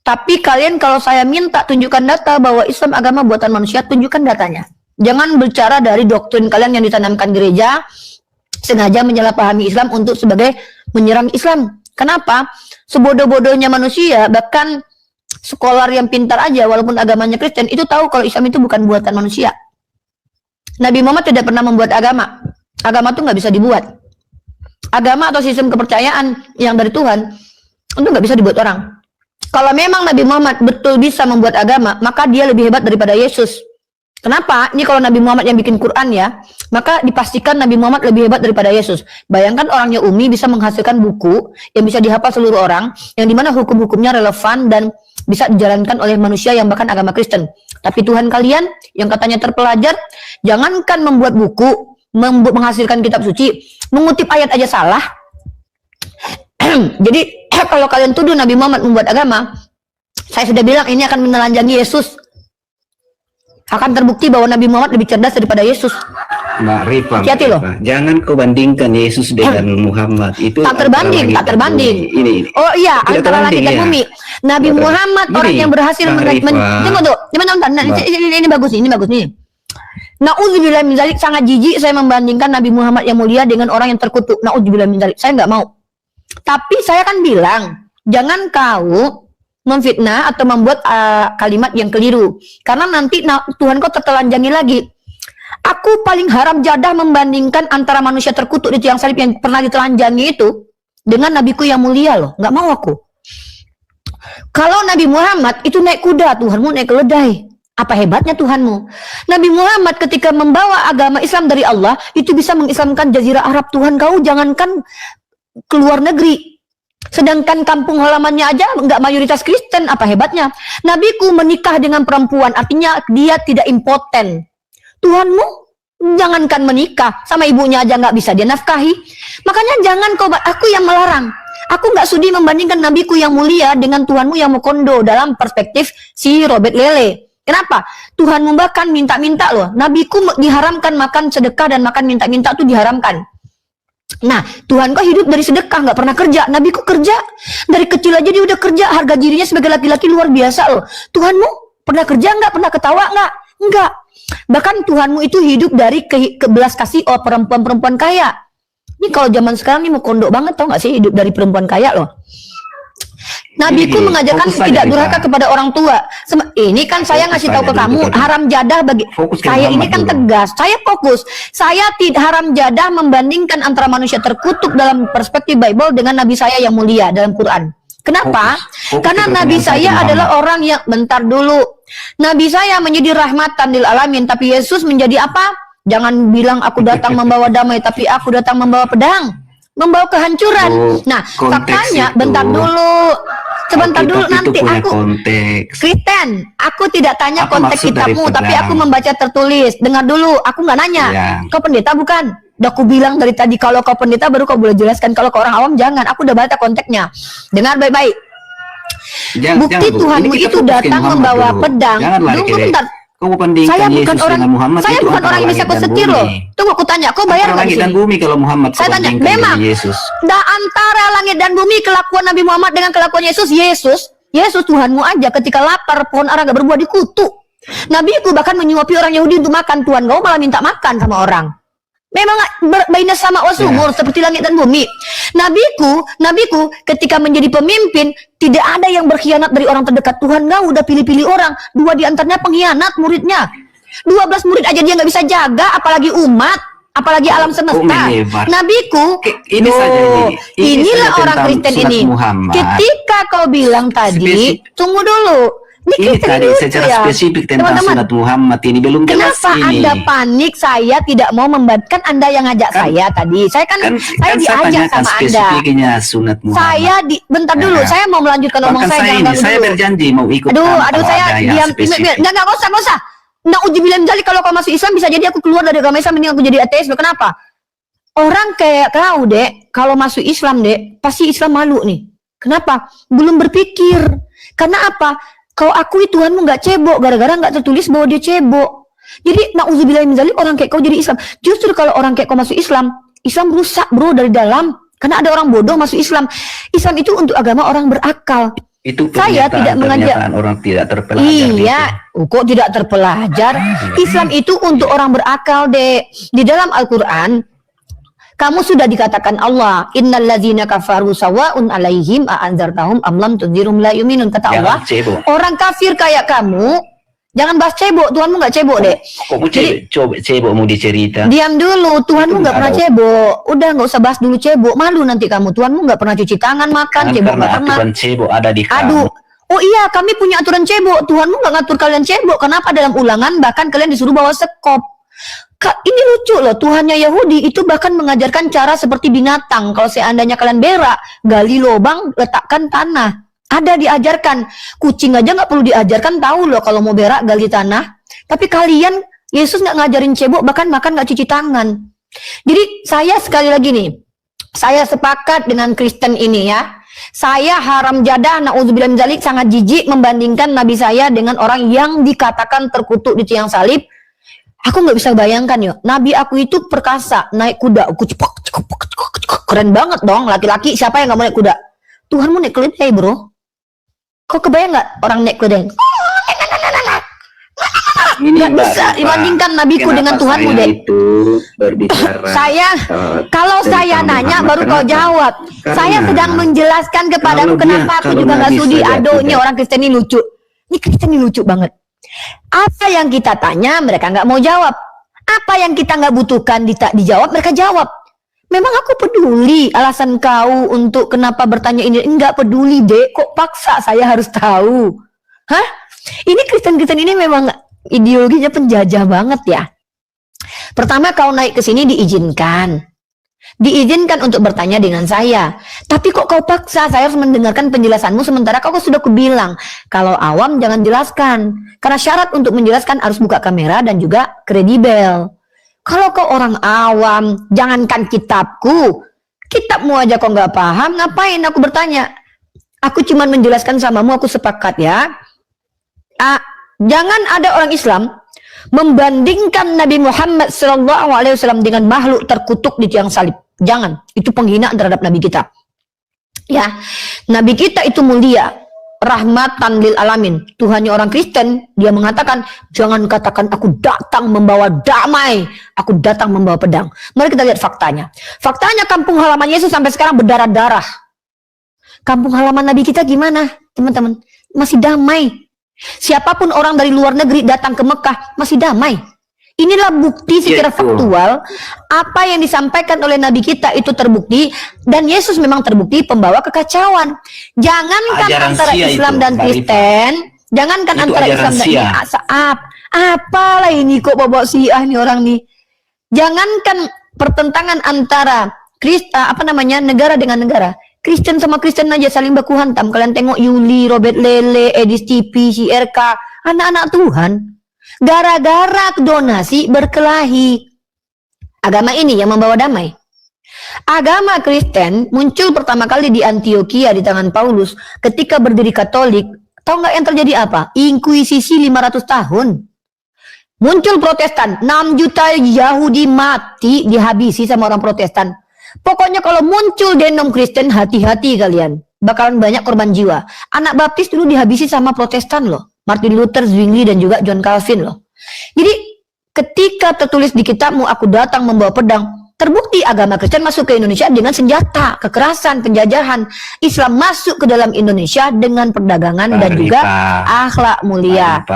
Tapi kalian kalau saya minta tunjukkan data bahwa Islam agama buatan manusia, tunjukkan datanya. Jangan bicara dari doktrin kalian yang ditanamkan gereja, sengaja menyalahpahami Islam untuk sebagai menyerang Islam. Kenapa? Sebodoh-bodohnya manusia, bahkan sekolah yang pintar aja walaupun agamanya Kristen, itu tahu kalau Islam itu bukan buatan manusia. Nabi Muhammad tidak pernah membuat agama. Agama itu nggak bisa dibuat. Agama atau sistem kepercayaan yang dari Tuhan itu nggak bisa dibuat orang. Kalau memang Nabi Muhammad betul bisa membuat agama, maka dia lebih hebat daripada Yesus. Kenapa? Ini kalau Nabi Muhammad yang bikin Quran ya, maka dipastikan Nabi Muhammad lebih hebat daripada Yesus. Bayangkan orangnya Umi bisa menghasilkan buku yang bisa dihafal seluruh orang, yang dimana hukum-hukumnya relevan dan bisa dijalankan oleh manusia yang bahkan agama Kristen. Tapi Tuhan kalian yang katanya terpelajar, jangankan membuat buku, menghasilkan kitab suci, mengutip ayat aja salah. Jadi kalau kalian tuduh Nabi Muhammad membuat agama, saya sudah bilang ini akan menelanjangi Yesus. Akan terbukti bahwa Nabi Muhammad lebih cerdas daripada Yesus. Mbak Rifa, hati-hati loh. Jangan kau bandingkan Yesus dengan Muhammad. Itu tak terbanding. Ini. Oh iya, antara langit dan ya. bumi. Nabi Muhammad Gini, orang yang berhasil tunggu tuh. Ini bagus nih. Nauzubillah min dzalik, sangat jijik saya membandingkan Nabi Muhammad yang mulia dengan orang yang terkutuk. Nauzubillah min dzalik. Saya nggak mau. Tapi saya kan bilang, jangan kau memfitnah atau membuat kalimat yang keliru. Karena nanti Tuhan kau tertelanjangi lagi. Aku paling haram jadah membandingkan antara manusia terkutuk di tiang salib yang pernah ditelanjangi itu dengan nabiku yang mulia loh. Nggak mau aku. Kalau Nabi Muhammad itu naik kuda, Tuhanmu naik keledai. Apa hebatnya Tuhanmu? Nabi Muhammad ketika membawa agama Islam dari Allah, itu bisa mengislamkan jazirah Arab. Tuhan kau jangankan keluar negeri. Sedangkan kampung halamannya aja nggak mayoritas Kristen, apa hebatnya? Nabiku menikah dengan perempuan, artinya dia tidak impoten. Tuhanmu jangankan menikah, sama ibunya aja nggak bisa dia nafkahi. Makanya jangan kau, aku yang melarang. Aku nggak sudi membandingkan nabiku yang mulia dengan Tuhanmu yang mokondo dalam perspektif si Robert Lele. Kenapa? Tuhanmu bahkan minta-minta loh. Nabiku diharamkan makan sedekah dan makan minta-minta tuh diharamkan. Nah, Tuhan kok hidup dari sedekah, nggak pernah kerja. Nabiku kerja. Dari kecil aja dia udah kerja. Harga dirinya sebagai laki-laki luar biasa loh. Tuhanmu pernah kerja nggak? Pernah ketawa nggak? Enggak. Bahkan Tuhanmu itu hidup dari kebelas kasih perempuan-perempuan kaya. Ini kalau zaman sekarang ini mau kondok banget, tau nggak sih hidup dari perempuan kaya loh. Nabiku mengajarkan tidak durhaka kepada orang tua. Ini kan saya ngasih tahu ke kamu haram jadah bagi saya ini kan tegas. Saya fokus. Saya tidak haram jadah membandingkan antara manusia terkutuk dalam perspektif Bible dengan Nabi saya yang mulia dalam Quran. Kenapa? Karena Nabi saya adalah orang yang bentar dulu. Nabi saya menjadi rahmatan lil alamin, tapi Yesus menjadi apa? Jangan bilang aku datang membawa damai, tapi aku datang membawa pedang. Membawa kehancuran. Nah, faktanya bentar dulu. sebentar Alkitab dulu, itu nanti punya aku konteks. Kristen, aku tidak tanya Apa konteks maksud dari kitabmu, tapi pedang? aku membaca tertulis. Dengar dulu, aku nggak nanya. Ya. Kau pendeta bukan? Udah aku bilang dari tadi, kalau kau pendeta baru kau boleh jelaskan. Kalau kau orang awam jangan. Aku udah baca konteksnya. Dengar baik-baik. Bukti Bu. Tuhanmu Ini kita itu fokus ke datang Muhammad membawa dulu. pedang. Jangan lari Tunggu ke bentar. Kau bandingkan Saya bukan Yesus orang, dengan Muhammad. saya itu bukan antara orang yang bisa langit kau dan setir bumi. loh. Tunggu aku tanya, kau bayar Antara nggak di langit dan sini? bumi kalau Muhammad kau Saya tanya, bandingkan memang dengan Yesus. antara langit dan bumi kelakuan Nabi Muhammad dengan kelakuan Yesus, Yesus Tuhanmu aja ketika lapar pohon ara gak berbuah dikutuk. Nabiku bahkan menyuapi orang Yahudi untuk makan, Tuhan kau malah minta makan sama orang. Memang baina sama wasumur seperti langit dan bumi. Nabiku ketika menjadi pemimpin tidak ada yang berkhianat dari orang terdekat. Tuhan kau udah pilih-pilih orang, 2 di antaranya pengkhianat muridnya. 12 murid aja dia nggak bisa jaga, apalagi umat, apalagi alam semesta. Nabiku, Ini saja ini inilah saja orang tentang Kristen sunat ini. Muhammad. Ketika kau bilang tadi, tunggu dulu. Ini tadi secara spesifik tentang sunat Muhammad ini belum jelas kenapa ini. Anda panik? Saya tidak mau membantu. Anda yang ngajak saya tadi. Saya saya diajak sama Anda. Spesifiknya sunat Muhammad. Bentar dulu. Saya mau melanjutkan omong saya. Saya berjanji mau ikut. Aduh, saya diam. Nggak usah. Nauzubillah min dzalik, kalau kau masuk Islam bisa jadi aku keluar dari agama Islam, mending aku jadi ateis. Kenapa? Orang kayak kau, Dek, kalau masuk Islam, Dek, pasti Islam malu nih. Kenapa? Belum berpikir. Karena apa? Kau akui Tuhanmu nggak cebok, gara-gara nggak tertulis bahwa dia cebok. Jadi nauzubillah min dzalik, orang kayak kau jadi Islam. Justru kalau orang kayak kau masuk Islam, Islam rusak bro dari dalam. Karena ada orang bodoh masuk Islam. Islam itu untuk agama orang berakal. Itu saya tidak mengajak orang tidak terpelajar. Iya, kok tidak terpelajar? Islam itu untuk orang berakal, Dek. Di dalam Al-Qur'an kamu sudah dikatakan Allah, innalladzina kafaru sawa'un 'alaihim a'anzartahum am lam tunzirum la yu'minun. Kata Allah, orang kafir kayak kamu, jangan bahas cebok, Tuhanmu nggak cebok, Dek. Kok mau cebok mau dicerita? Diam dulu, Tuhanmu nggak pernah cebok. Udah nggak usah bahas dulu cebok, malu nanti kamu. Tuhanmu nggak pernah cuci tangan, makan, cebok nggak pernah. Aturan cebok ada di kamu. Aduh, oh iya, kami punya aturan cebok. Tuhanmu nggak ngatur kalian cebok. Kenapa dalam Ulangan bahkan kalian disuruh bawa sekop? Ini lucu loh, Tuhannya Yahudi itu bahkan mengajarkan cara seperti binatang. Kalau seandainya kalian berak, gali lubang, letakkan tanah. Ada diajarkan. Kucing aja nggak perlu diajarkan, tahu loh kalau mau berak gali tanah. Tapi kalian, Yesus nggak ngajarin cebok, bahkan makan nggak cuci tangan. Jadi saya sekali lagi nih, saya sepakat dengan Kristen ini ya. Saya haram jadah, na'udzubillah min dzalik, sangat jijik membandingkan Nabi saya dengan orang yang dikatakan terkutuk di tiang salib. Aku nggak bisa bayangkan yuk, Nabi aku itu perkasa, naik kuda, keren banget dong, laki-laki siapa yang nggak mau naik kuda? Tuhanmu naik keledai bro. Kok kebayang nggak orang naik keledai? Nggak bisa dibandingkan nabiku dengan Tuhanmu, Dek. Itu berbicara. Kalau saya nanya baru kau jawab. Saya sedang menjelaskan kepadamu kenapa aku juga nggak sudi. Aduhnya orang Kristen ini lucu. Ini Kristen ini lucu banget. Apa yang kita tanya mereka nggak mau jawab. Apa yang kita nggak butuhkan dijawab mereka jawab. Memang aku peduli alasan kau untuk kenapa bertanya ini. Enggak peduli, Dek. Kok paksa saya harus tahu? Hah? Ini Kristen-Kristen ini memang ideologinya penjajah banget ya. Pertama kau naik ke sini diizinkan. Diizinkan untuk bertanya dengan saya. Tapi kok kau paksa saya harus mendengarkan penjelasanmu sementara kau sudah kubilang kalau awam jangan jelaskan. Karena syarat untuk menjelaskan harus buka kamera dan juga kredibel. Kalau kau orang awam, jangankan kitabku. Kitabmu aja kau nggak paham, ngapain aku bertanya? Aku cuma menjelaskan samamu, aku sepakat ya. Jangan ada orang Islam membandingkan Nabi Muhammad SAW dengan makhluk terkutuk di tiang salib. Jangan, itu penghinaan terhadap Nabi kita. Ya, Nabi kita itu mulia, rahmatan lil alamin. Tuhannya orang Kristen, dia mengatakan, jangan katakan aku datang membawa damai, aku datang membawa pedang. Mari kita lihat faktanya. Faktanya kampung halaman Yesus sampai sekarang berdarah-darah. Kampung halaman Nabi kita gimana, teman-teman? Masih damai. Siapapun orang dari luar negeri datang ke Mekah masih damai. Inilah bukti secara faktual apa yang disampaikan oleh Nabi kita itu terbukti dan Yesus memang terbukti pembawa kekacauan. Jangankan antara Islam dan Kristen, jangankan antara Islam dan apalah ini kok bawa Syiah nih orang nih. Jangankan pertentangan antara negara dengan negara. Kristen sama Kristen aja saling baku hantam. Kalian tengok Yuli, Robert Lele, Edis TV, si RK, anak-anak Tuhan. Gara-gara donasi berkelahi. Agama ini yang membawa damai. Agama Kristen muncul pertama kali di Antioquia di tangan Paulus ketika berdiri Katolik. Tahu nggak yang terjadi apa? Inkuisisi 500 tahun. Muncul Protestan, 6 juta Yahudi mati dihabisi sama orang Protestan. Pokoknya kalau muncul denom Kristen, hati-hati kalian. Bakalan banyak korban jiwa. Anak baptis dulu dihabisi sama Protestan loh. Martin Luther, Zwingli, dan juga John Calvin loh. Jadi ketika tertulis di kitabmu, aku datang membawa pedang, terbukti agama Kristen masuk ke Indonesia dengan senjata, kekerasan, penjajahan. Islam masuk ke dalam Indonesia dengan perdagangan dan juga akhlak mulia.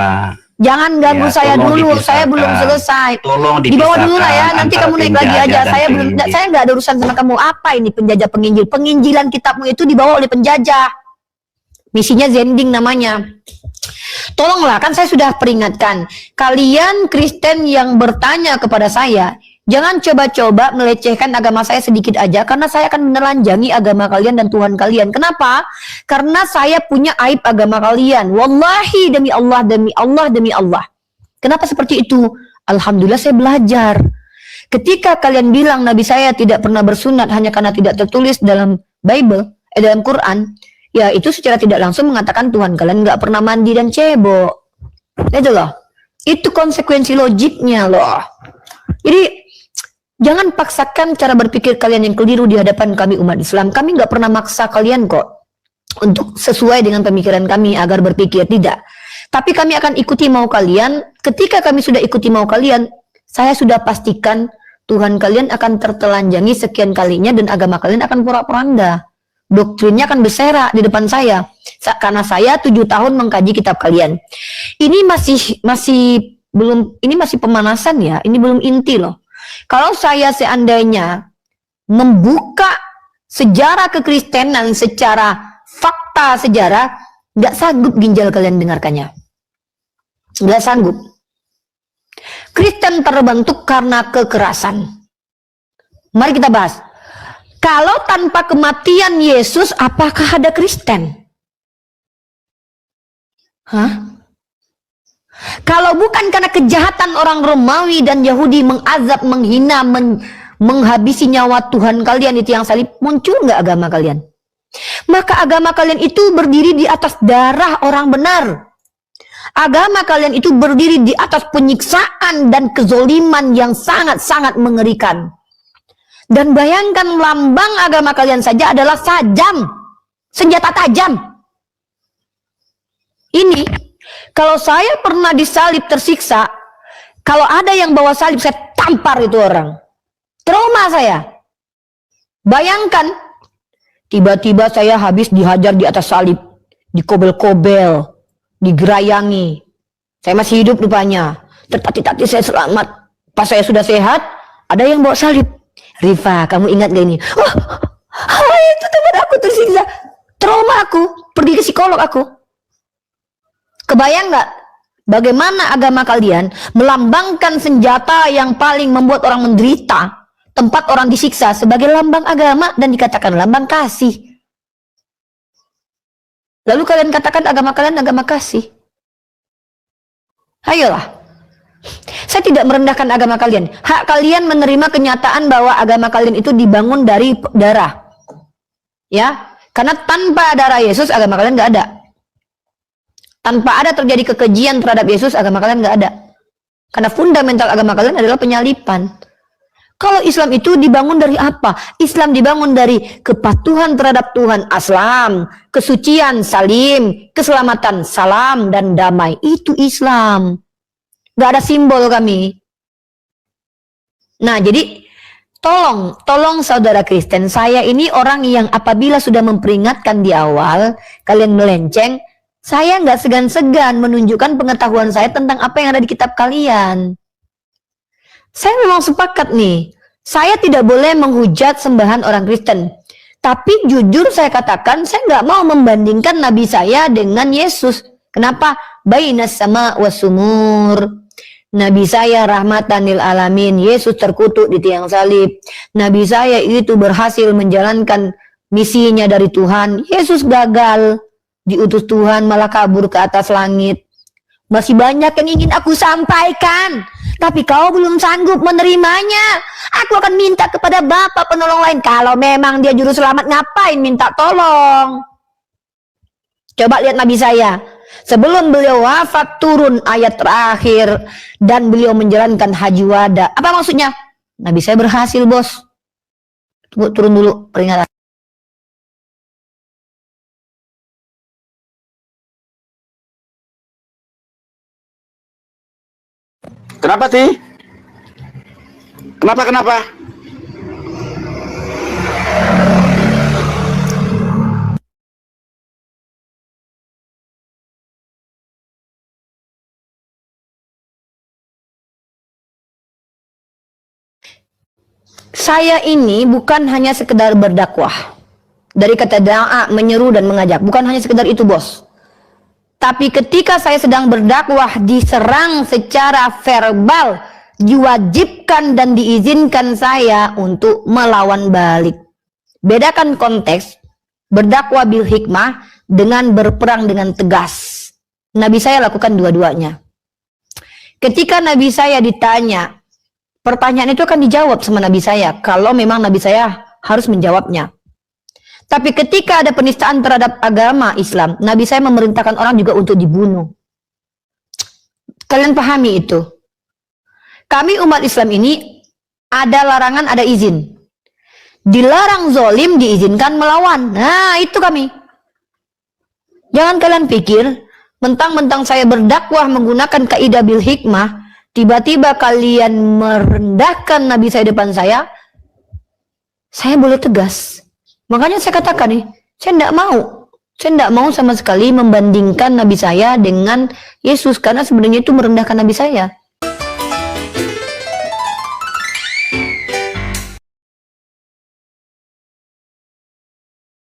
Jangan ganggu saya dulu, saya belum selesai. Tolong dibawa dulu lah ya, nanti antara kamu naik lagi penjajah aja. dan Saya belum, penginjil. saya nggak ada urusan sama kamu. Apa ini penjajah penginjil? Penginjilan kitabmu itu dibawa oleh penjajah. Misinya Zending namanya. Tolonglah, kan saya sudah peringatkan. Kalian Kristen yang bertanya kepada saya, jangan coba-coba melecehkan agama saya sedikit aja, karena saya akan menelanjangi agama kalian dan Tuhan kalian. Kenapa? Karena saya punya aib agama kalian. Wallahi, demi Allah, demi Allah, demi Allah. Kenapa seperti itu? Alhamdulillah saya belajar. Ketika kalian bilang Nabi saya tidak pernah bersunat hanya karena tidak tertulis dalam Bible, dalam Quran, ya itu secara tidak langsung mengatakan Tuhan kalian nggak pernah mandi dan cebok. Itu loh. Itu konsekuensi logiknya loh. Jadi jangan paksakan cara berpikir kalian yang keliru di hadapan kami umat Islam. Kami nggak pernah maksa kalian kok untuk sesuai dengan pemikiran kami agar berpikir, tidak. Tapi kami akan ikuti mau kalian. Ketika kami sudah ikuti mau kalian, saya sudah pastikan Tuhan kalian akan tertelanjangi sekian kalinya dan agama kalian akan porak-poranda. Doktrinnya akan berserak di depan saya. Karena saya 7 tahun mengkaji kitab kalian. Ini masih pemanasan ya. Ini belum inti loh. Kalau saya seandainya membuka sejarah kekristenan secara fakta sejarah, nggak sanggup ginjal kalian dengarkannya. Nggak sanggup. Kristen terbentuk karena kekerasan. Mari kita bahas. Kalau tanpa kematian Yesus, apakah ada Kristen? Hah? Kalau bukan karena kejahatan orang Romawi dan Yahudi mengazab, menghina, menghabisi nyawa Tuhan kalian itu yang salib, muncul nggak agama kalian? Maka agama kalian itu berdiri di atas darah orang benar. Agama kalian itu berdiri di atas penyiksaan dan kezoliman yang sangat-sangat mengerikan. Dan bayangkan lambang agama kalian saja adalah sajam, senjata tajam. Ini, kalau saya pernah disalib tersiksa, kalau ada yang bawa salib, saya tampar itu orang. Trauma saya. Bayangkan, tiba-tiba saya habis dihajar di atas salib, dikobel-kobel, digerayangi. Saya masih hidup rupanya. Tertati-tati saya selamat. Pas saya sudah sehat, ada yang bawa salib. Rifa, kamu ingat gak ini? Oh, itu teman aku tersiksa. Trauma aku, pergi ke psikolog aku. Kebayang gak bagaimana agama kalian melambangkan senjata yang paling membuat orang menderita, tempat orang disiksa sebagai lambang agama dan dikatakan lambang kasih. Lalu kalian katakan agama kalian agama kasih. Ayolah. Saya tidak merendahkan agama kalian. Hak kalian menerima kenyataan bahwa agama kalian itu dibangun dari darah. Ya, karena tanpa darah Yesus agama kalian nggak ada. Tanpa ada terjadi kekejian terhadap Yesus agama kalian nggak ada. Karena fundamental agama kalian adalah penyalipan. Kalau Islam itu dibangun dari apa? Islam dibangun dari kepatuhan terhadap Tuhan, aslam, kesucian, salim, keselamatan, salam, dan damai. Itu Islam. Gak ada simbol kami. Nah, jadi tolong saudara Kristen, saya ini orang yang apabila sudah memperingatkan di awal, kalian melenceng, saya nggak segan-segan menunjukkan pengetahuan saya tentang apa yang ada di kitab kalian. Saya memang sepakat nih, saya tidak boleh menghujat sembahan orang Kristen. Tapi jujur saya katakan, saya nggak mau membandingkan Nabi saya dengan Yesus. Kenapa? Bainas sama wasumur. Nabi saya rahmatan lil alamin, Yesus terkutuk di tiang salib. Nabi saya itu berhasil menjalankan misinya dari Tuhan. Yesus gagal, diutus Tuhan malah kabur ke atas langit. Masih banyak yang ingin aku sampaikan, tapi kau belum sanggup menerimanya. Aku akan minta kepada Bapa penolong lain. Kalau memang dia juru selamat, ngapain minta tolong? Coba lihat Nabi saya. Sebelum beliau wafat turun ayat terakhir dan beliau menjalankan haji wada. Apa maksudnya? Nabi saya berhasil, bos. Tunggu, turun dulu peringatan. Kenapa, Ti? Kenapa? Saya ini bukan hanya sekedar berdakwah. Dari kata da'a, menyeru dan mengajak. Bukan hanya sekedar itu, bos. Tapi ketika saya sedang berdakwah, diserang secara verbal, diwajibkan dan diizinkan saya untuk melawan balik. Bedakan konteks berdakwah bil hikmah dengan berperang dengan tegas. Nabi saya lakukan dua-duanya. Ketika Nabi saya ditanya, pertanyaan itu akan dijawab sama Nabi saya, kalau memang Nabi saya harus menjawabnya. Tapi ketika ada penistaan terhadap agama Islam, Nabi saya memerintahkan orang juga untuk dibunuh. Kalian pahami itu? Kami umat Islam ini ada larangan, ada izin. Dilarang zolim, diizinkan melawan. Nah, itu kami. Jangan kalian pikir, mentang-mentang saya berdakwah menggunakan kaidah bil hikmah, tiba-tiba kalian merendahkan Nabi saya depan saya boleh tegas. Makanya saya katakan nih, saya tidak mau sama sekali membandingkan Nabi saya dengan Yesus, karena sebenarnya itu merendahkan Nabi saya.